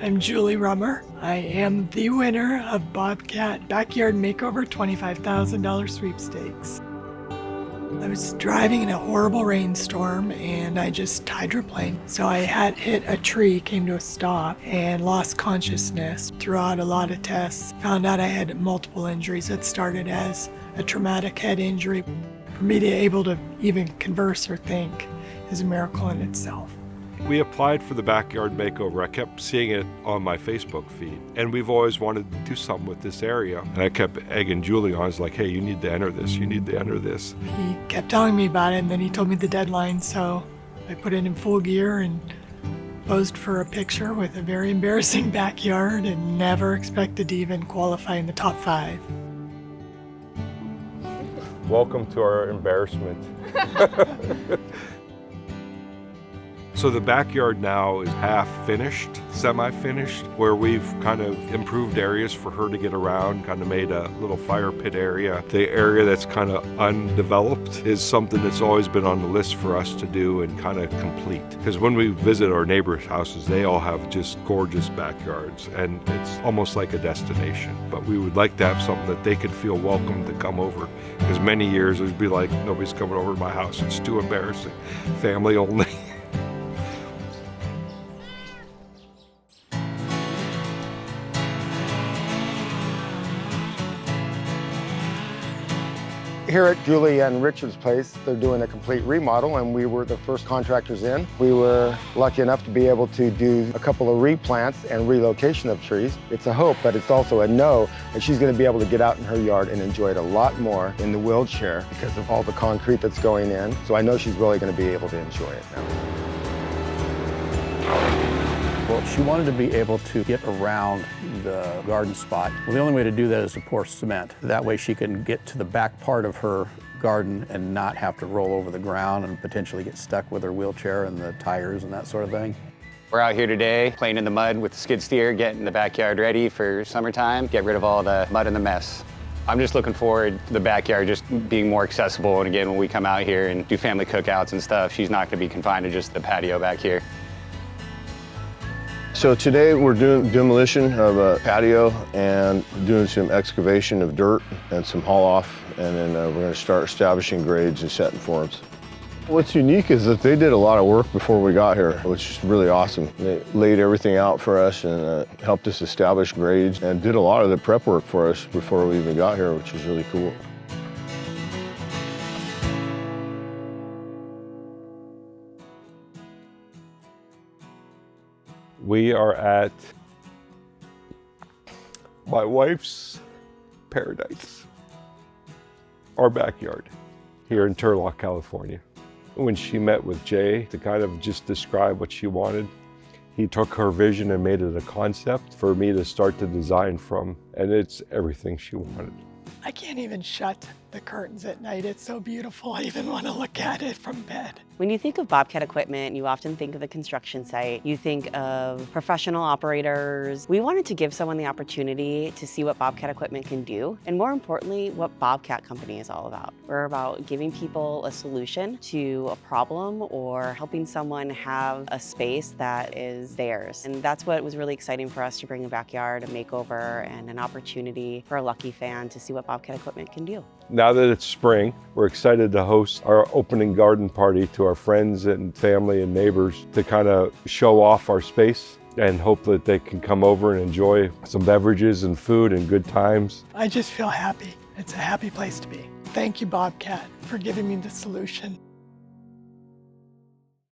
I'm Julie Rummer. I am the winner of Bobcat Backyard Makeover $25,000 sweepstakes. I was driving in a horrible rainstorm and I just hydroplaned. So I had hit a tree, came to a stop, and lost consciousness. Throughout a lot of tests, found out I had multiple injuries that started as a traumatic head injury. For me to be able to even converse or think is a miracle in itself. We applied for the Backyard Makeover. I kept seeing it on my Facebook feed, and we've always wanted to do something with this area. And I kept egging Julie on. I was like, hey, you need to enter this, you need to enter this. He kept telling me about it, and then he told me the deadline, so I put it in full gear and posed for a picture with a very embarrassing backyard and never expected to even qualify in the top 5. Welcome to our embarrassment. So the backyard now is half finished, semi-finished, where we've kind of improved areas for her to get around, kind of made a little fire pit area. The area that's kind of undeveloped is something that's always been on the list for us to do and kind of complete. Because when we visit our neighbors' houses, they all have just gorgeous backyards, and it's almost like a destination. But we would like to have something that they could feel welcome to come over. Because many years it would be like, nobody's coming over to my house, it's too embarrassing, family only. Here at Julie and Richard's place, they're doing a complete remodel, and we were the first contractors in. We were lucky enough to be able to do a couple of replants and relocation of trees. It's a hope, but it's also a no, and she's going to be able to get out in her yard and enjoy it a lot more in the wheelchair because of all the concrete that's going in. So I know she's really going to be able to enjoy it now. Well, she wanted to be able to get around the garden spot. Well, the only way to do that is to pour cement. That way she can get to the back part of her garden and not have to roll over the ground and potentially get stuck with her wheelchair and the tires and that sort of thing. We're out here today playing in the mud with the skid steer, getting the backyard ready for summertime, get rid of all the mud and the mess. I'm just looking forward to the backyard just being more accessible, and again, when we come out here and do family cookouts and stuff, she's not going to be confined to just the patio back here. So today we're doing demolition of a patio and doing some excavation of dirt and some haul off, and then we're going to start establishing grades and setting forms. What's unique is that they did a lot of work before we got here, which is really awesome. They laid everything out for us and helped us establish grades and did a lot of the prep work for us before we even got here, which is really cool. We are at my wife's paradise, our backyard here in Turlock, California. When she met with Jay to kind of just describe what she wanted, he took her vision and made it a concept for me to start to design from, and it's everything she wanted. I can't even shut the curtains at night. It's so beautiful. I even want to look at it from bed. When you think of Bobcat equipment, you often think of the construction site. You think of professional operators. We wanted to give someone the opportunity to see what Bobcat equipment can do, and more importantly, what Bobcat Company is all about. We're about giving people a solution to a problem or helping someone have a space that is theirs. And that's what was really exciting for us to bring a backyard, a makeover, and an opportunity for a lucky fan to see what Bobcat equipment can do. Now that it's spring, we're excited to host our opening garden party to our friends and family and neighbors to kind of show off our space and hope that they can come over and enjoy some beverages and food and good times. I just feel happy. It's a happy place to be. Thank you, Bobcat, for giving me the solution.